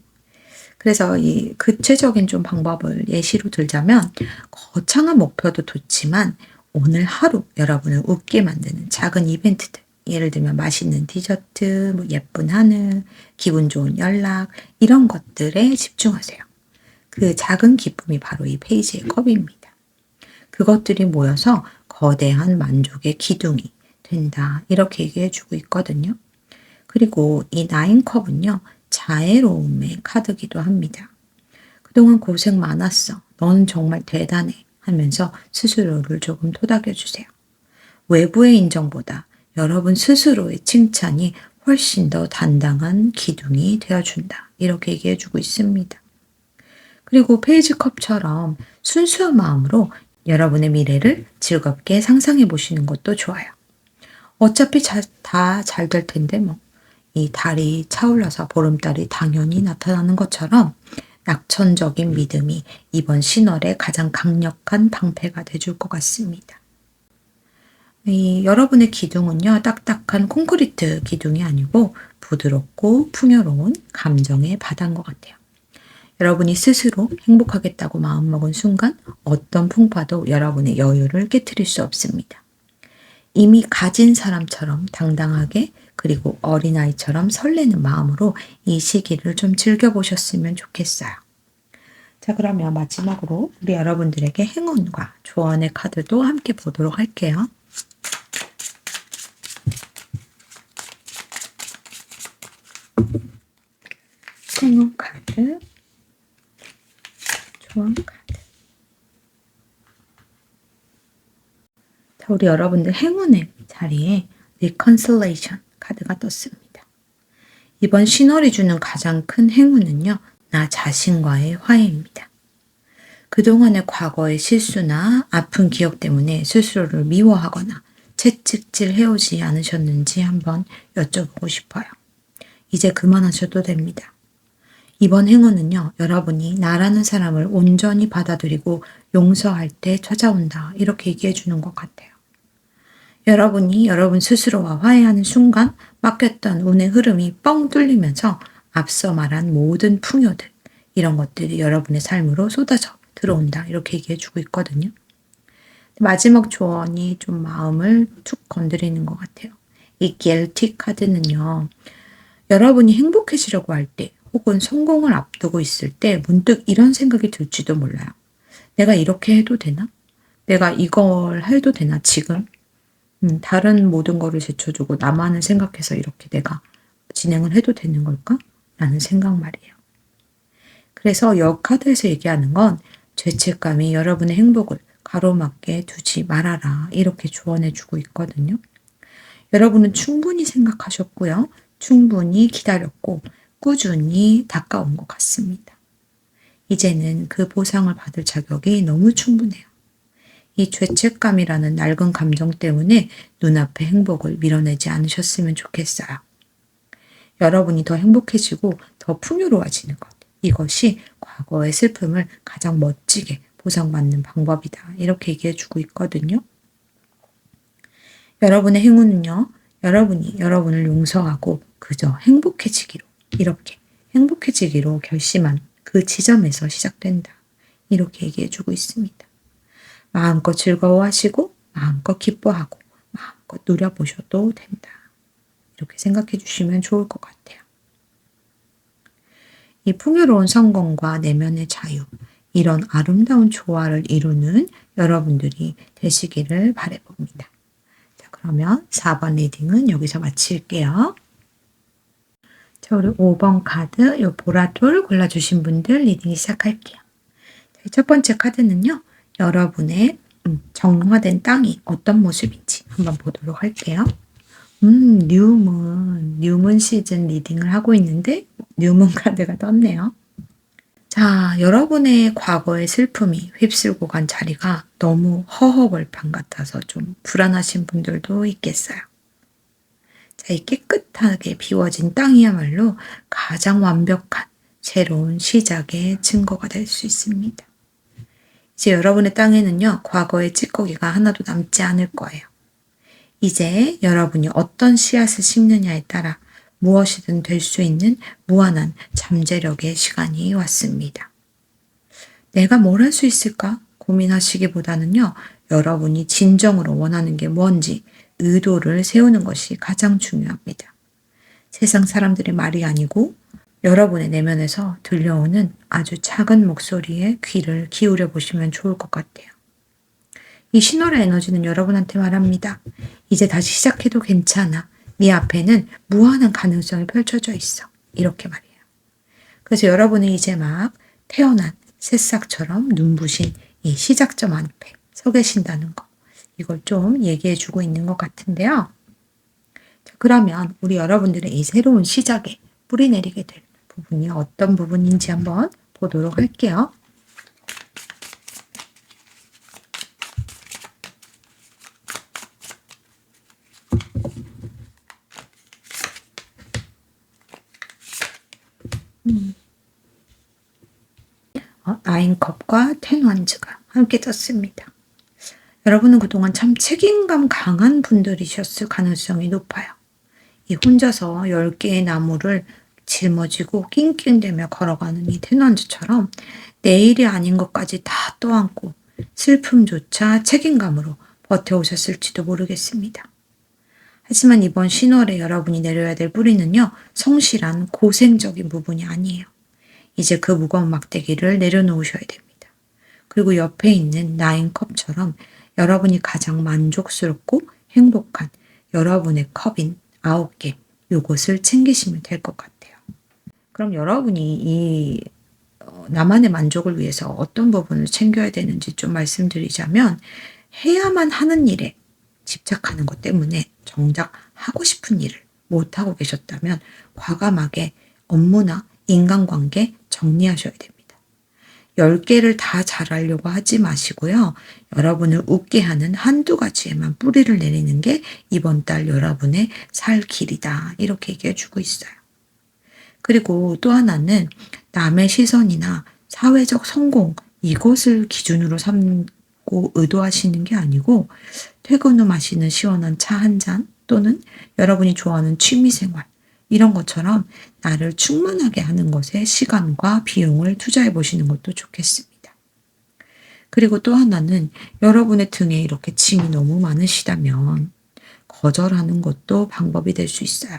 그래서 이 구체적인 좀 방법을 예시로 들자면, 거창한 목표도 좋지만 오늘 하루 여러분을 웃게 만드는 작은 이벤트들, 예를 들면 맛있는 디저트, 뭐 예쁜 하늘, 기분 좋은 연락, 이런 것들에 집중하세요. 그 작은 기쁨이 바로 이 페이지의 컵입니다. 그것들이 모여서 거대한 만족의 기둥이 된다, 이렇게 얘기해 주고 있거든요. 그리고 이 9컵은요, 자애로움의 카드기도 합니다. 그동안 고생 많았어. 넌 정말 대단해. 하면서 스스로를 조금 토닥여 주세요. 외부의 인정보다 여러분 스스로의 칭찬이 훨씬 더 단단한 기둥이 되어준다, 이렇게 얘기해 주고 있습니다. 그리고 페이지 컵처럼 순수한 마음으로 여러분의 미래를 즐겁게 상상해 보시는 것도 좋아요. 어차피 다 잘 될 텐데 뭐. 이 달이 차올라서 보름달이 당연히 나타나는 것처럼 낙천적인 믿음이 이번 신월의 가장 강력한 방패가 돼줄 것 같습니다. 여러분의 기둥은요, 딱딱한 콘크리트 기둥이 아니고 부드럽고 풍요로운 감정의 바다인 것 같아요. 여러분이 스스로 행복하겠다고 마음먹은 순간 어떤 풍파도 여러분의 여유를 깨트릴 수 없습니다. 이미 가진 사람처럼 당당하게, 그리고 어린아이처럼 설레는 마음으로 이 시기를 좀 즐겨보셨으면 좋겠어요. 자, 그러면 마지막으로 우리 여러분들에게 행운과 조언의 카드도 함께 보도록 할게요. 행운 카드, 조언 카드. 자, 우리 여러분들 행운의 자리에 Reconciliation 카드가 떴습니다. 이번 신월이 주는 가장 큰 행운은요, 나 자신과의 화해입니다. 그동안의 과거의 실수나 아픈 기억 때문에 스스로를 미워하거나 채찍질 해오지 않으셨는지 한번 여쭤보고 싶어요. 이제 그만하셔도 됩니다. 이번 행운은요, 여러분이 나라는 사람을 온전히 받아들이고 용서할 때 찾아온다, 이렇게 얘기해 주는 것 같아요. 여러분이 여러분 스스로와 화해하는 순간 막혔던 운의 흐름이 뻥 뚫리면서 앞서 말한 모든 풍요들, 이런 것들이 여러분의 삶으로 쏟아져 들어온다, 이렇게 얘기해 주고 있거든요. 마지막 조언이 좀 마음을 툭 건드리는 것 같아요. 이 guilty 카드는요, 여러분이 행복해지려고 할 때 혹은 성공을 앞두고 있을 때 문득 이런 생각이 들지도 몰라요. 내가 이렇게 해도 되나? 내가 이걸 해도 되나 지금? 다른 모든 거를 제쳐두고 나만을 생각해서 이렇게 내가 진행을 해도 되는 걸까? 라는 생각 말이에요. 그래서 이 카드에서 얘기하는 건 죄책감이 여러분의 행복을 가로막게 두지 말아라, 이렇게 조언해 주고 있거든요. 여러분은 충분히 생각하셨고요. 충분히 기다렸고 꾸준히 닦아온 것 같습니다. 이제는 그 보상을 받을 자격이 너무 충분해요. 이 죄책감이라는 낡은 감정 때문에 눈앞의 행복을 밀어내지 않으셨으면 좋겠어요. 여러분이 더 행복해지고 더 풍요로워지는 것, 이것이 과거의 슬픔을 가장 멋지게 보상받는 방법이다, 이렇게 얘기해 주고 있거든요. 여러분의 행운은요, 여러분이 여러분을 용서하고 그저 행복해지기로, 이렇게 행복해지기로 결심한 그 지점에서 시작된다, 이렇게 얘기해 주고 있습니다. 마음껏 즐거워하시고 마음껏 기뻐하고 마음껏 누려보셔도 된다. 이렇게 생각해 주시면 좋을 것 같아요. 이 풍요로운 성공과 내면의 자유, 이런 아름다운 조화를 이루는 여러분들이 되시기를 바라봅니다. 자, 그러면 4번 리딩은 여기서 마칠게요. 자, 우리 5번 카드, 요 보라돌 골라주신 분들 리딩 시작할게요. 첫 번째 카드는요, 여러분의 정화된 땅이 어떤 모습인지 한번 보도록 할게요. 뉴문 시즌 리딩을 하고 있는데, 뉴문 카드가 떴네요. 자, 여러분의 과거의 슬픔이 휩쓸고 간 자리가 너무 허허벌판 같아서 좀 불안하신 분들도 있겠어요. 자, 이 깨끗하게 비워진 땅이야말로 가장 완벽한 새로운 시작의 증거가 될 수 있습니다. 이제 여러분의 땅에는요, 과거의 찌꺼기가 하나도 남지 않을 거예요. 이제 여러분이 어떤 씨앗을 심느냐에 따라 무엇이든 될 수 있는 무한한 잠재력의 시간이 왔습니다. 내가 뭘 할 수 있을까 고민하시기보다는요, 여러분이 진정으로 원하는 게 뭔지 의도를 세우는 것이 가장 중요합니다. 세상 사람들의 말이 아니고 여러분의 내면에서 들려오는 아주 작은 목소리에 귀를 기울여 보시면 좋을 것 같아요. 이 신호의 에너지는 여러분한테 말합니다. 이제 다시 시작해도 괜찮아. 네 앞에는 무한한 가능성이 펼쳐져 있어. 이렇게 말이에요. 그래서 여러분은 이제 막 태어난 새싹처럼 눈부신 이 시작점 앞에 서 계신다는 거. 이걸 좀 얘기해 주고 있는 것 같은데요. 자, 그러면 우리 여러분들의 이 새로운 시작에 뿌리 내리게 될 부분이 어떤 부분인지 한번 보도록 할게요. 나인컵과 텐완즈가 함께 떴습니다. 여러분은 그동안 참 책임감 강한 분들이셨을 가능성이 높아요. 이 혼자서 10개의 나무를 짊어지고 낑낑대며 걸어가는 이 텐완즈처럼 내일이 아닌 것까지 다 떠안고 슬픔조차 책임감으로 버텨오셨을지도 모르겠습니다. 하지만 이번 신월에 여러분이 내려야 될 뿌리는요, 성실한 고생적인 부분이 아니에요. 이제 그 무거운 막대기를 내려놓으셔야 됩니다. 그리고 옆에 있는 나인컵처럼 여러분이 가장 만족스럽고 행복한 여러분의 컵인 9개, 요것을 챙기시면 될 것 같아요. 그럼 여러분이 이 나만의 만족을 위해서 어떤 부분을 챙겨야 되는지 좀 말씀드리자면, 해야만 하는 일에 집착하는 것 때문에 정작 하고 싶은 일을 못하고 계셨다면 과감하게 업무나 인간관계 정리하셔야 됩니다. 10개를 다 잘하려고 하지 마시고요. 여러분을 웃게 하는 한두 가지에만 뿌리를 내리는 게 이번 달 여러분의 살 길이다. 이렇게 얘기해 주고 있어요. 그리고 또 하나는 남의 시선이나 사회적 성공, 이것을 기준으로 삼고 의도하시는 게 아니고, 퇴근 후 마시는 시원한 차 한 잔 또는 여러분이 좋아하는 취미생활, 이런 것처럼 나를 충만하게 하는 것에 시간과 비용을 투자해 보시는 것도 좋겠습니다. 그리고 또 하나는 여러분의 등에 이렇게 짐이 너무 많으시다면 거절하는 것도 방법이 될 수 있어요.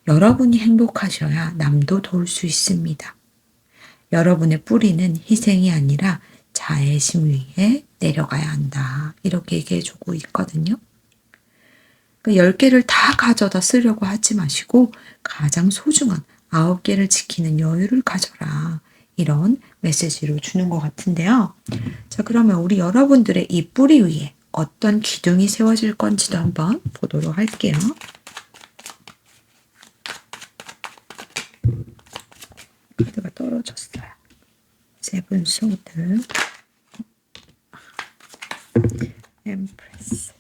여러분이 행복하셔야 남도 도울 수 있습니다. 여러분의 뿌리는 희생이 아니라 자애심 위에 내려가야 한다. 이렇게 얘기해 주고 있거든요. 10개를 다 가져다 쓰려고 하지 마시고 가장 소중한 9개를 지키는 여유를 가져라. 이런 메시지를 주는 것 같은데요. 자, 그러면 우리 여러분들의 이 뿌리 위에 어떤 기둥이 세워질 건지도 한번 보도록 할게요. 카드가 떨어졌어요. 세븐 소드, 엠프레스.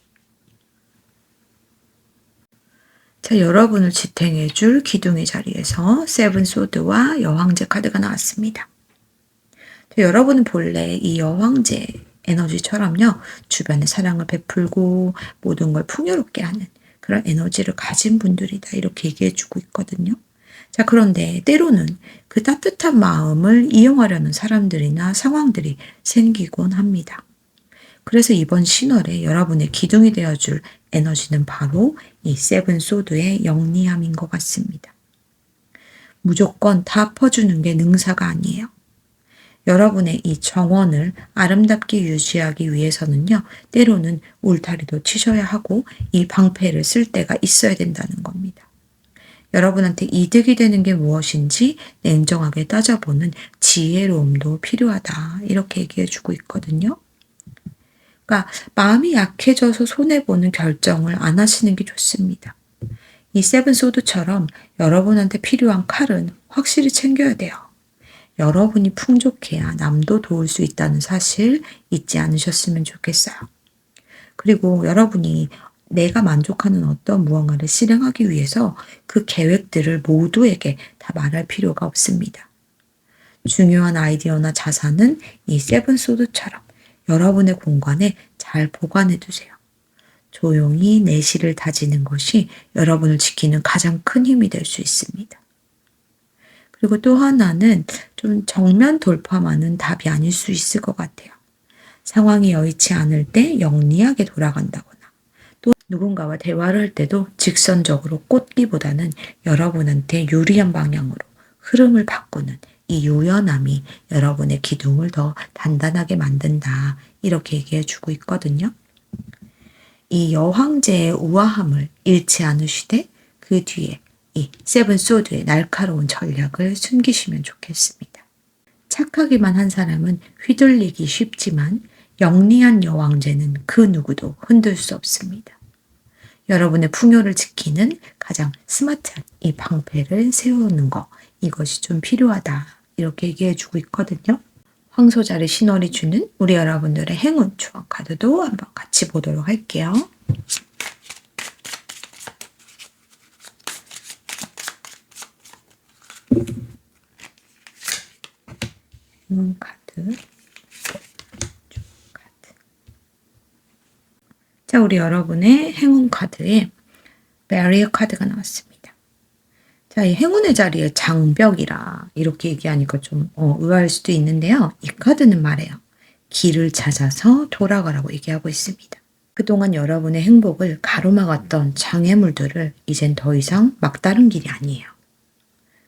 자, 여러분을 지탱해 줄 기둥의 자리에서 세븐 소드와 여왕제 카드가 나왔습니다. 여러분은 본래 이 여왕제 에너지처럼요, 주변에 사랑을 베풀고 모든 걸 풍요롭게 하는 그런 에너지를 가진 분들이다. 이렇게 얘기해 주고 있거든요. 자, 그런데 때로는 그 따뜻한 마음을 이용하려는 사람들이나 상황들이 생기곤 합니다. 그래서 이번 신월에 여러분의 기둥이 되어줄 에너지는 바로 이 세븐 소드의 영리함인 것 같습니다. 무조건 다 퍼주는 게 능사가 아니에요. 여러분의 이 정원을 아름답게 유지하기 위해서는요, 때로는 울타리도 치셔야 하고 이 방패를 쓸 때가 있어야 된다는 겁니다. 여러분한테 이득이 되는 게 무엇인지 냉정하게 따져보는 지혜로움도 필요하다. 이렇게 얘기해 주고 있거든요. 그러니까 마음이 약해져서 손해보는 결정을 안 하시는 게 좋습니다. 이 세븐 소드처럼 여러분한테 필요한 칼은 확실히 챙겨야 돼요. 여러분이 풍족해야 남도 도울 수 있다는 사실 잊지 않으셨으면 좋겠어요. 그리고 여러분이 내가 만족하는 어떤 무언가를 실행하기 위해서 그 계획들을 모두에게 다 말할 필요가 없습니다. 중요한 아이디어나 자산은 이 세븐 소드처럼 여러분의 공간에 잘 보관해 두세요. 조용히 내실을 다지는 것이 여러분을 지키는 가장 큰 힘이 될 수 있습니다. 그리고 또 하나는 좀 정면 돌파만은 답이 아닐 수 있을 것 같아요. 상황이 여의치 않을 때 영리하게 돌아간다거나 또 누군가와 대화를 할 때도 직선적으로 꽂기보다는 여러분한테 유리한 방향으로 흐름을 바꾸는 이 유연함이 여러분의 기둥을 더 단단하게 만든다. 이렇게 얘기해 주고 있거든요. 이 여황제의 우아함을 잃지 않으시되 그 뒤에 이 세븐 소드의 날카로운 전략을 숨기시면 좋겠습니다. 착하기만 한 사람은 휘둘리기 쉽지만 영리한 여왕제는 그 누구도 흔들 수 없습니다. 여러분의 풍요를 지키는 가장 스마트한 이 방패를 세우는 거, 이것이 좀 필요하다. 이렇게 얘기해 주고 있거든요. 황소자리 신월이 주는 우리 여러분들의 행운 추억 카드도 한번 같이 보도록 할게요. 카드. 자, 우리 여러분의 행운 카드에 베리어 카드가 나왔습니다. 자, 이 행운의 자리에 장벽이라 이렇게 얘기하니까 좀 의아할 수도 있는데요. 이 카드는 말해요. 길을 찾아서 돌아가라고 얘기하고 있습니다. 그동안 여러분의 행복을 가로막았던 장애물들을 이젠 더 이상 막다른 길이 아니에요.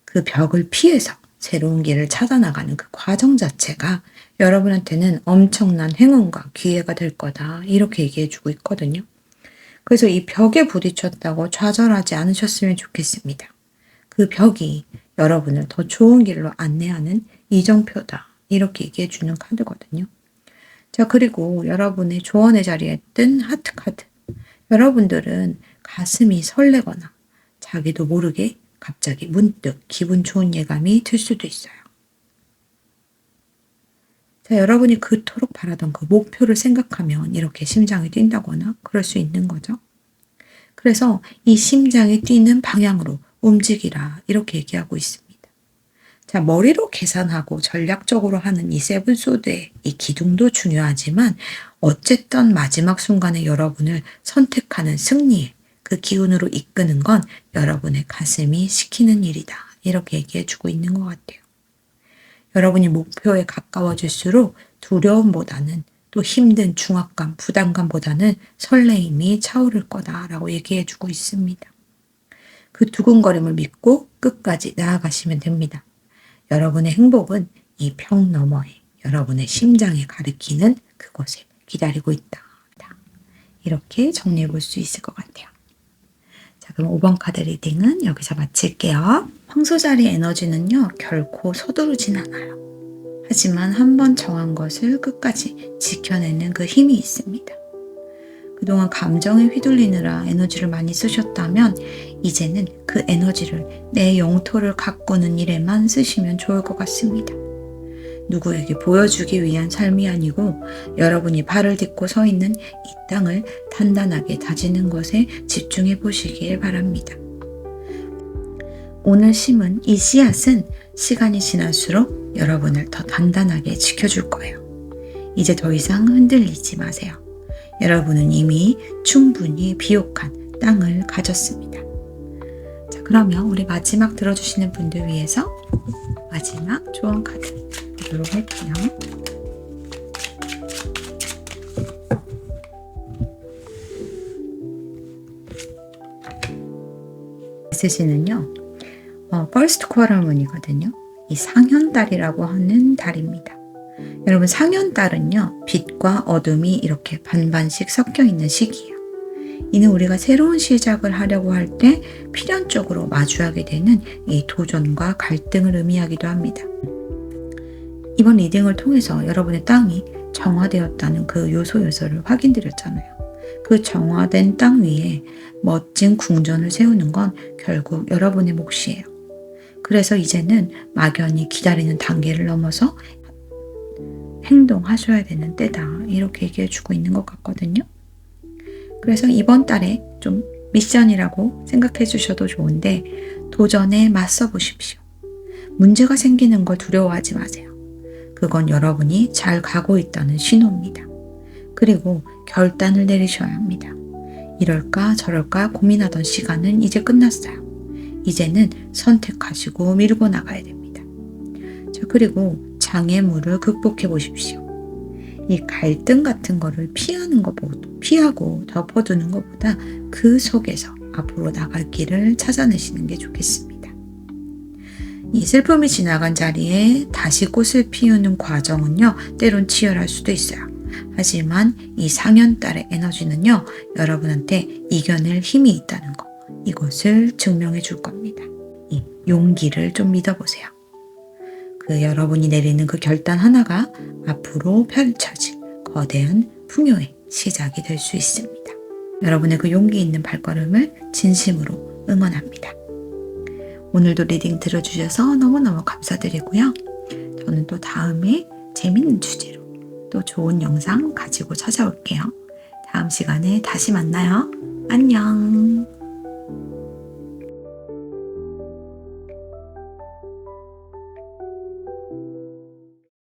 그 벽을 피해서 새로운 길을 찾아나가는 그 과정 자체가 여러분한테는 엄청난 행운과 기회가 될 거다. 이렇게 얘기해 주고 있거든요. 그래서 이 벽에 부딪혔다고 좌절하지 않으셨으면 좋겠습니다. 그 벽이 여러분을 더 좋은 길로 안내하는 이정표다. 이렇게 얘기해 주는 카드거든요. 자, 그리고 여러분의 조언의 자리에 뜬 하트 카드. 여러분들은 가슴이 설레거나 자기도 모르게 갑자기 문득 기분 좋은 예감이 들 수도 있어요. 자, 여러분이 그토록 바라던 그 목표를 생각하면 이렇게 심장이 뛴다거나 그럴 수 있는 거죠. 그래서 이 심장이 뛰는 방향으로 움직이라 이렇게 얘기하고 있습니다. 자, 머리로 계산하고 전략적으로 하는 이 세븐 소드의 이 기둥도 중요하지만 어쨌든 마지막 순간에 여러분을 선택하는 승리의 그 기운으로 이끄는 건 여러분의 가슴이 시키는 일이다. 이렇게 얘기해 주고 있는 것 같아요. 여러분이 목표에 가까워질수록 두려움보다는 또 힘든 중압감, 부담감보다는 설레임이 차오를 거다라고 얘기해 주고 있습니다. 그 두근거림을 믿고 끝까지 나아가시면 됩니다. 여러분의 행복은 이 벽 너머에 여러분의 심장에 가리키는 그곳에 기다리고 있다. 이렇게 정리해 볼 수 있을 것 같아요. 자, 그럼 5번 카드 리딩은 여기서 마칠게요. 황소자리 에너지는요, 결코 서두르진 않아요. 하지만 한번 정한 것을 끝까지 지켜내는 그 힘이 있습니다. 그동안 감정에 휘둘리느라 에너지를 많이 쓰셨다면 이제는 그 에너지를 내 영토를 가꾸는 일에만 쓰시면 좋을 것 같습니다. 누구에게 보여주기 위한 삶이 아니고 여러분이 발을 딛고 서 있는 이 땅을 단단하게 다지는 것에 집중해 보시길 바랍니다. 오늘 심은 이 씨앗은 시간이 지날수록 여러분을 더 단단하게 지켜줄 거예요. 이제 더 이상 흔들리지 마세요. 여러분은 이미 충분히 비옥한 땅을 가졌습니다. 자, 그러면 우리 마지막 들어주시는 분들 위해서 마지막 조언 카드 보도록 할게요. 있으시는요. 퍼스트 쿼터문이거든요. 이 상현달이라고 하는 달입니다. 여러분 상현달은요. 빛과 어둠이 이렇게 반반씩 섞여 있는 시기예요. 이는 우리가 새로운 시작을 하려고 할 때 필연적으로 마주하게 되는 이 도전과 갈등을 의미하기도 합니다. 이번 리딩을 통해서 여러분의 땅이 정화되었다는 그 요소를 확인드렸잖아요. 그 정화된 땅 위에 멋진 궁전을 세우는 건 결국 여러분의 몫이에요. 그래서 이제는 막연히 기다리는 단계를 넘어서 행동하셔야 되는 때다. 이렇게 얘기해 주고 있는 것 같거든요. 그래서 이번 달에 좀 미션이라고 생각해 주셔도 좋은데 도전에 맞서 보십시오. 문제가 생기는 걸 두려워하지 마세요. 그건 여러분이 잘 가고 있다는 신호입니다. 그리고 결단을 내리셔야 합니다. 이럴까 저럴까 고민하던 시간은 이제 끝났어요. 이제는 선택하시고 밀고 나가야 됩니다. 자, 그리고 장애물을 극복해 보십시오. 이 갈등 같은 거를 피하고 덮어두는 것보다 그 속에서 앞으로 나갈 길을 찾아내시는 게 좋겠습니다. 이 슬픔이 지나간 자리에 다시 꽃을 피우는 과정은요, 때론 치열할 수도 있어요. 하지만 이 상현달의 에너지는요, 여러분한테 이겨낼 힘이 있다는 거, 이것을 증명해 줄 겁니다. 이 용기를 좀 믿어보세요. 그 여러분이 내리는 그 결단 하나가 앞으로 펼쳐질 거대한 풍요의 시작이 될 수 있습니다. 여러분의 그 용기 있는 발걸음을 진심으로 응원합니다. 오늘도 리딩 들어주셔서 너무너무 감사드리고요. 저는 또 다음에 재밌는 주제로 또 좋은 영상 가지고 찾아올게요. 다음 시간에 다시 만나요. 안녕.